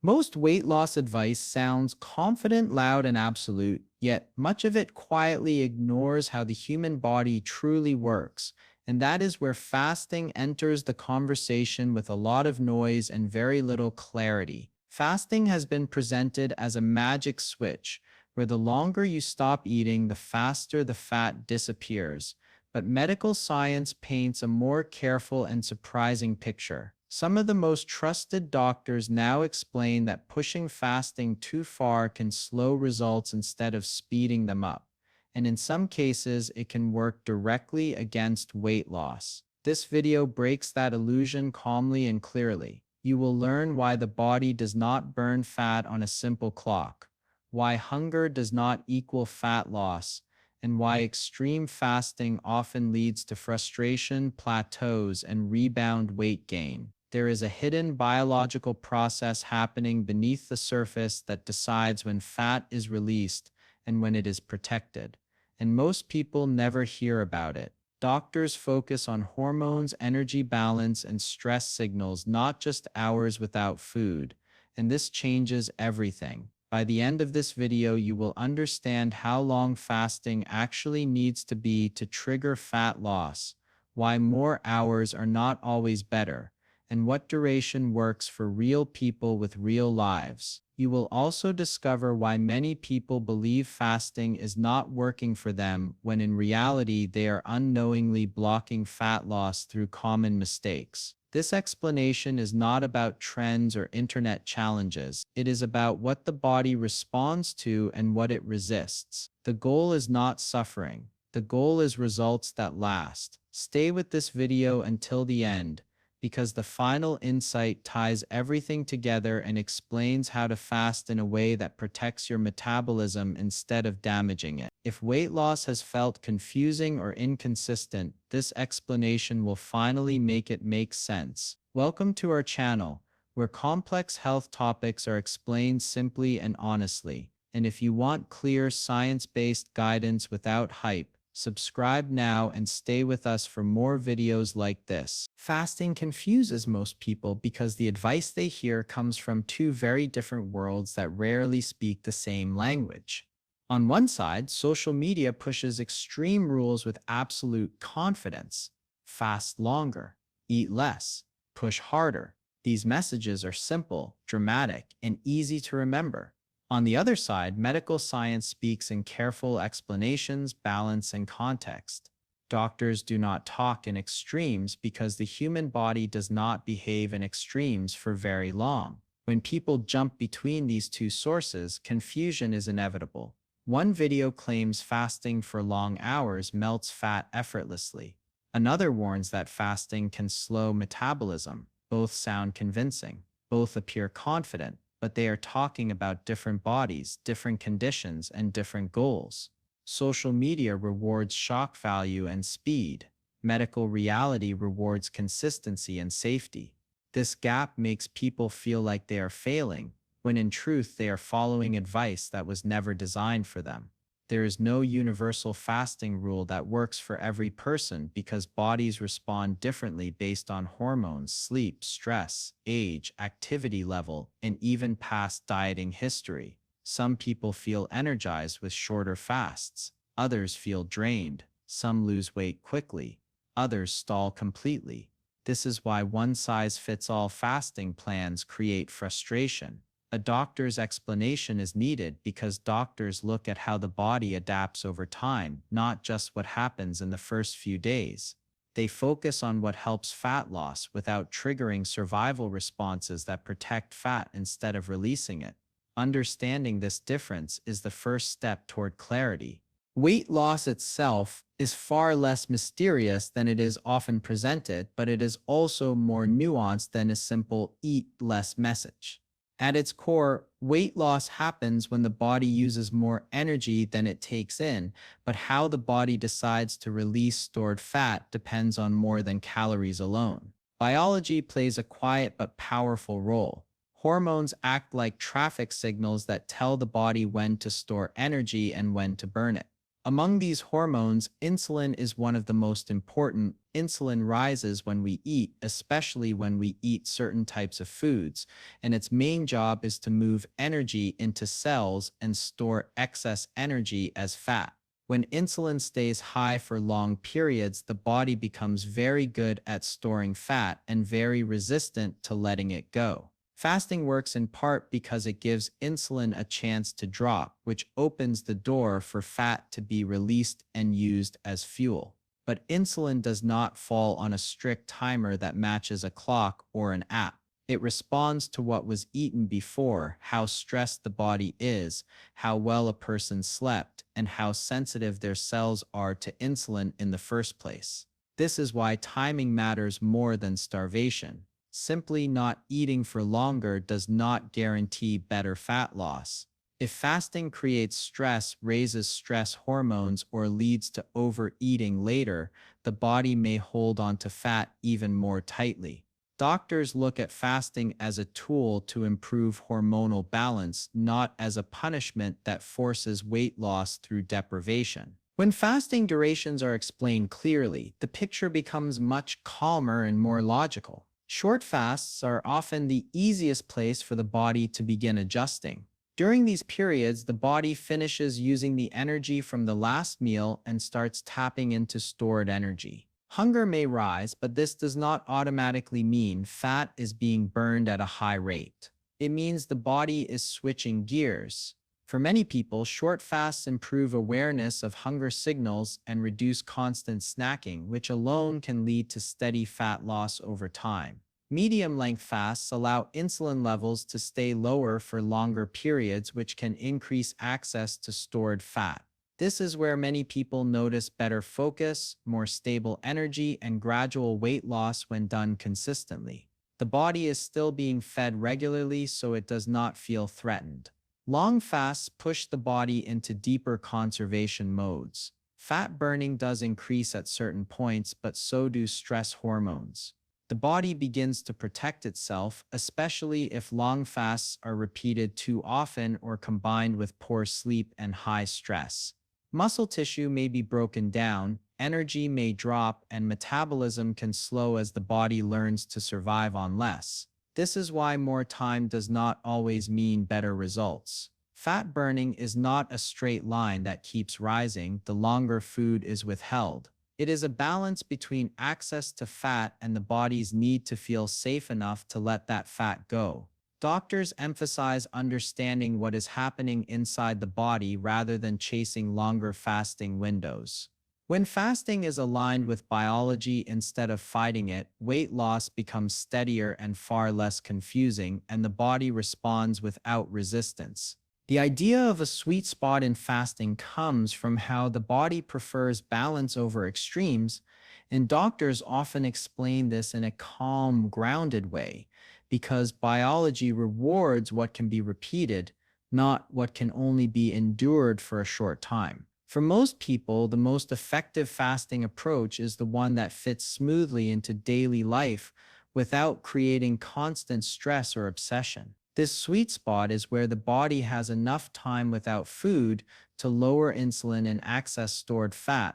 Most weight loss advice sounds confident, loud, and absolute, yet much of it quietly ignores how the human body truly works. And that is where fasting enters the conversation with a lot of noise and very little clarity. Fasting has been presented as a magic switch, where the longer you stop eating, the faster the fat disappears. But medical science paints a more careful and surprising picture. Some of the most trusted doctors now explain that pushing fasting too far can slow results instead of speeding them up. And in some cases, it can work directly against weight loss. This video breaks that illusion calmly and clearly. You will learn why the body does not burn fat on a simple clock, why hunger does not equal fat loss, and why extreme fasting often leads to frustration, plateaus, and rebound weight gain. There is a hidden biological process happening beneath the surface that decides when fat is released and when it is protected. And most people never hear about it. Doctors focus on hormones, energy balance, and stress signals, not just hours without food. And this changes everything. By the end of this video, you will understand how long fasting actually needs to be to trigger fat loss, why more hours are not always better, and what duration works for real people with real lives. You will also discover why many people believe fasting is not working for them when in reality they are unknowingly blocking fat loss through common mistakes. This explanation is not about trends or internet challenges. It is about what the body responds to and what it resists. The goal is not suffering. The goal is results that last. Stay with this video until the end, because the final insight ties everything together and explains how to fast in a way that protects your metabolism instead of damaging it. If weight loss has felt confusing or inconsistent, this explanation will finally make it make sense. Welcome to our channel, where complex health topics are explained simply and honestly. And if you want clear, science-based guidance without hype, subscribe now and stay with us for more videos like this. Fasting confuses most people because the advice they hear comes from two very different worlds that rarely speak the same language. On one side, social media pushes extreme rules with absolute confidence. Fast longer, eat less, push harder. These messages are simple, dramatic, and easy to remember. On the other side, medical science speaks in careful explanations, balance, and context. Doctors do not talk in extremes because the human body does not behave in extremes for very long. When people jump between these two sources, confusion is inevitable. One video claims fasting for long hours melts fat effortlessly. Another warns that fasting can slow metabolism. Both sound convincing. Both appear confident, but they are talking about different bodies, different conditions, and different goals. Social media rewards shock value and speed. Medical reality rewards consistency and safety. This gap makes people feel like they are failing, when in truth they are following advice that was never designed for them. There is no universal fasting rule that works for every person because bodies respond differently based on hormones, sleep, stress, age, activity level, and even past dieting history. Some people feel energized with shorter fasts. Others feel drained. Some lose weight quickly. Others stall completely. This is why one-size-fits-all fasting plans create frustration. A doctor's explanation is needed because doctors look at how the body adapts over time, not just what happens in the first few days. They focus on what helps fat loss without triggering survival responses that protect fat instead of releasing it. Understanding this difference is the first step toward clarity. Weight loss itself is far less mysterious than it is often presented, but it is also more nuanced than a simple eat less message. At its core, weight loss happens when the body uses more energy than it takes in, but how the body decides to release stored fat depends on more than calories alone. Biology plays a quiet but powerful role. Hormones act like traffic signals that tell the body when to store energy and when to burn it. Among these hormones, insulin is one of the most important. Insulin rises when we eat, especially when we eat certain types of foods, and its main job is to move energy into cells and store excess energy as fat. When insulin stays high for long periods, the body becomes very good at storing fat and very resistant to letting it go. Fasting works in part because it gives insulin a chance to drop, which opens the door for fat to be released and used as fuel. But insulin does not fall on a strict timer that matches a clock or an app. It responds to what was eaten before, how stressed the body is, how well a person slept, and how sensitive their cells are to insulin in the first place. This is why timing matters more than starvation. Simply not eating for longer does not guarantee better fat loss. If fasting creates stress, raises stress hormones, or leads to overeating later, the body may hold on to fat even more tightly. Doctors look at fasting as a tool to improve hormonal balance, not as a punishment that forces weight loss through deprivation. When fasting durations are explained clearly, the picture becomes much calmer and more logical. Short fasts are often the easiest place for the body to begin adjusting. During these periods, the body finishes using the energy from the last meal and starts tapping into stored energy. Hunger may rise, but this does not automatically mean fat is being burned at a high rate. It means the body is switching gears. For many people, short fasts improve awareness of hunger signals and reduce constant snacking, which alone can lead to steady fat loss over time. Medium-length fasts allow insulin levels to stay lower for longer periods, which can increase access to stored fat. This is where many people notice better focus, more stable energy, and gradual weight loss when done consistently. The body is still being fed regularly, so it does not feel threatened. Long fasts push the body into deeper conservation modes. Fat burning does increase at certain points, but so do stress hormones. The body begins to protect itself, especially if long fasts are repeated too often or combined with poor sleep and high stress. Muscle tissue may be broken down, energy may drop, and metabolism can slow as the body learns to survive on less. This is why more time does not always mean better results. Fat burning is not a straight line that keeps rising the longer food is withheld. It is a balance between access to fat and the body's need to feel safe enough to let that fat go. Doctors emphasize understanding what is happening inside the body rather than chasing longer fasting windows. When fasting is aligned with biology instead of fighting it, weight loss becomes steadier and far less confusing, and the body responds without resistance. The idea of a sweet spot in fasting comes from how the body prefers balance over extremes, and doctors often explain this in a calm, grounded way, because biology rewards what can be repeated, not what can only be endured for a short time. For most people, the most effective fasting approach is the one that fits smoothly into daily life without creating constant stress or obsession. This sweet spot is where the body has enough time without food to lower insulin and access stored fat,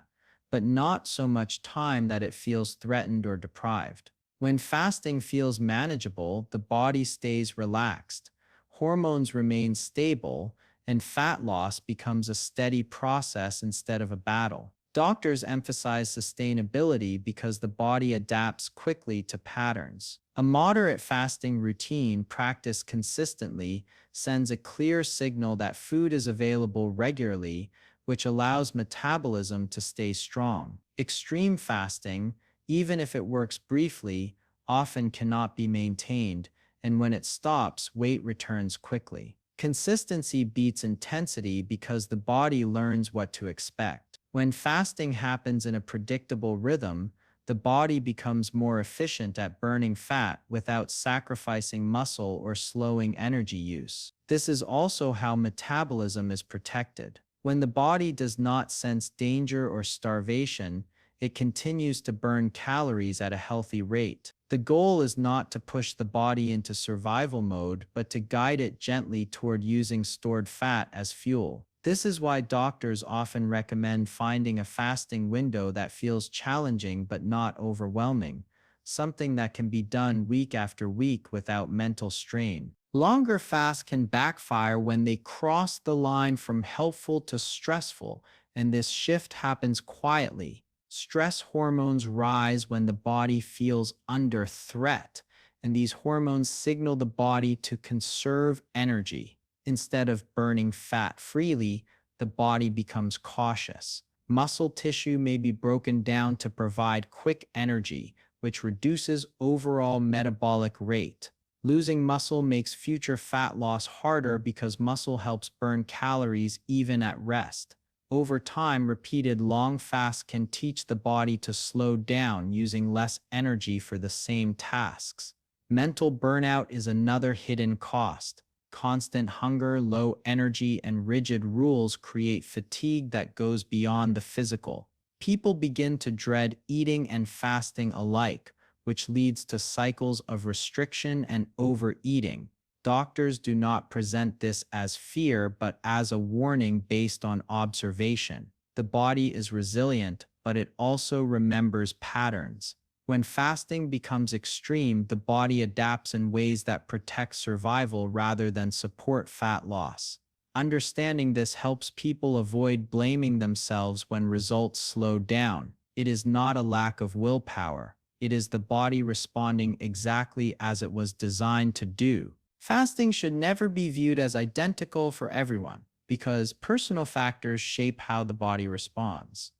but not so much time that it feels threatened or deprived. When fasting feels manageable, the body stays relaxed, hormones remain stable, and fat loss becomes a steady process instead of a battle. Doctors emphasize sustainability because the body adapts quickly to patterns. A moderate fasting routine practiced consistently sends a clear signal that food is available regularly, which allows metabolism to stay strong. Extreme fasting, even if it works briefly, often cannot be maintained, and when it stops, weight returns quickly. Consistency beats intensity because the body learns what to expect. When fasting happens in a predictable rhythm, the body becomes more efficient at burning fat without sacrificing muscle or slowing energy use. This is also how metabolism is protected. When the body does not sense danger or starvation, it continues to burn calories at a healthy rate. The goal is not to push the body into survival mode, but to guide it gently toward using stored fat as fuel. This is why doctors often recommend finding a fasting window that feels challenging but not overwhelming, something that can be done week after week without mental strain. Longer fasts can backfire when they cross the line from helpful to stressful, and this shift happens quietly. Stress hormones rise when the body feels under threat, and these hormones signal the body to conserve energy. Instead of burning fat freely, the body becomes cautious. Muscle tissue may be broken down to provide quick energy, which reduces overall metabolic rate. Losing muscle makes future fat loss harder because muscle helps burn calories even at rest. Over time, repeated long fasts can teach the body to slow down, using less energy for the same tasks. Mental burnout is another hidden cost. Constant hunger, low energy, and rigid rules create fatigue that goes beyond the physical. People begin to dread eating and fasting alike, which leads to cycles of restriction and overeating. Doctors do not present this as fear, but as a warning based on observation. The body is resilient, but it also remembers patterns. When fasting becomes extreme, the body adapts in ways that protect survival rather than support fat loss. Understanding this helps people avoid blaming themselves when results slow down. It is not a lack of willpower. It is the body responding exactly as it was designed to do. Fasting should never be viewed as identical for everyone because personal factors shape how the body responds.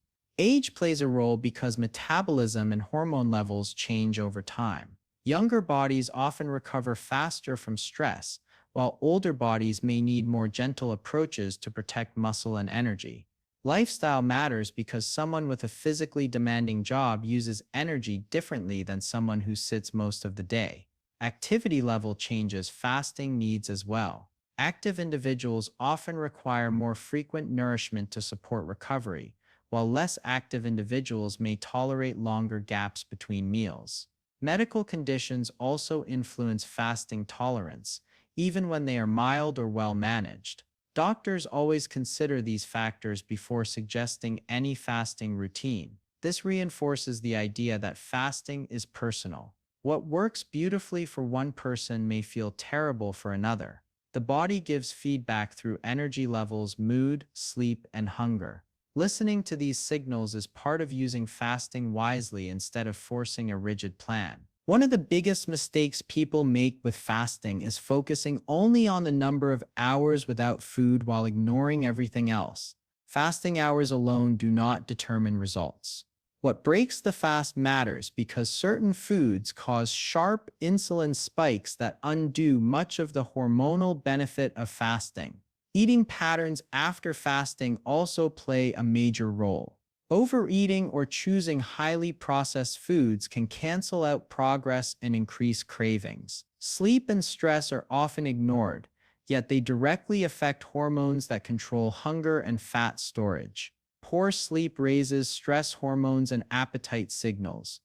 Age plays a role because metabolism and hormone levels change over time. Younger bodies often recover faster from stress, while older bodies may need more gentle approaches to protect muscle and energy. Lifestyle matters because someone with a physically demanding job uses energy differently than someone who sits most of the day. Activity level changes fasting needs as well. Active individuals often require more frequent nourishment to support recovery, while less active individuals may tolerate longer gaps between meals. Medical conditions also influence fasting tolerance, even when they are mild or well managed. Doctors always consider these factors before suggesting any fasting routine. This reinforces the idea that fasting is personal. What works beautifully for one person may feel terrible for another. The body gives feedback through energy levels, mood, sleep, and hunger. Listening to these signals is part of using fasting wisely instead of forcing a rigid plan. One of the biggest mistakes people make with fasting is focusing only on the number of hours without food while ignoring everything else. Fasting hours alone do not determine results. What breaks the fast matters because certain foods cause sharp insulin spikes that undo much of the hormonal benefit of fasting. Eating patterns after fasting also play a major role. Overeating or choosing highly processed foods can cancel out progress and increase cravings. Sleep and stress are often ignored, yet they directly affect hormones that control hunger and fat storage. Poor sleep raises stress hormones and appetite signals,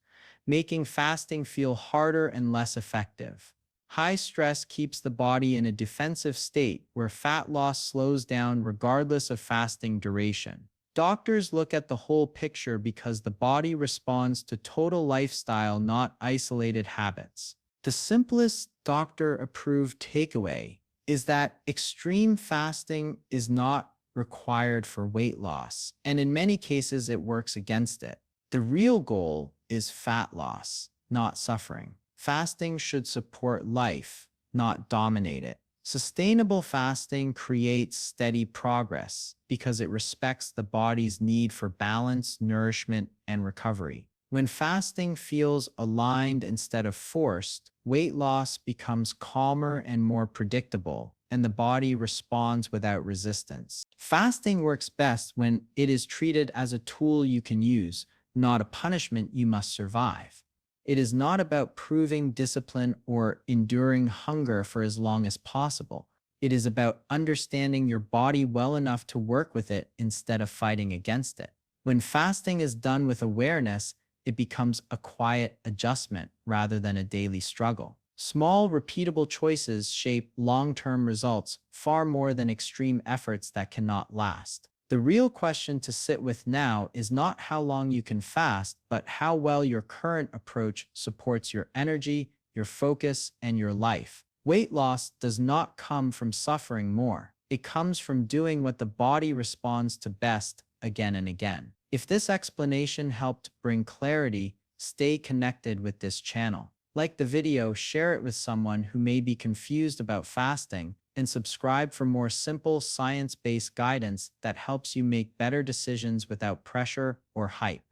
making fasting feel harder and less effective. High stress keeps the body in a defensive state where fat loss slows down regardless of fasting duration. Doctors look at the whole picture because the body responds to total lifestyle, not isolated habits. The simplest doctor-approved takeaway is that extreme fasting is not required for weight loss, and in many cases it works against it. The real goal is fat loss, not suffering. Fasting should support life, not dominate it. Sustainable fasting creates steady progress because it respects the body's need for balance, nourishment, and recovery. When fasting feels aligned instead of forced, weight loss becomes calmer and more predictable, and the body responds without resistance. Fasting works best when it is treated as a tool you can use, not a punishment you must survive. It is not about proving discipline or enduring hunger for as long as possible. It is about understanding your body well enough to work with it instead of fighting against it. When fasting is done with awareness, it becomes a quiet adjustment rather than a daily struggle. Small, repeatable choices shape long term results far more than extreme efforts that cannot last. The real question to sit with now is not how long you can fast, but how well your current approach supports your energy, your focus, and your life. Weight loss does not come from suffering more. It comes from doing what the body responds to best again and again. If this explanation helped bring clarity, stay connected with this channel. Like the video, share it with someone who may be confused about fasting, and subscribe for more simple science-based guidance that helps you make better decisions without pressure or hype.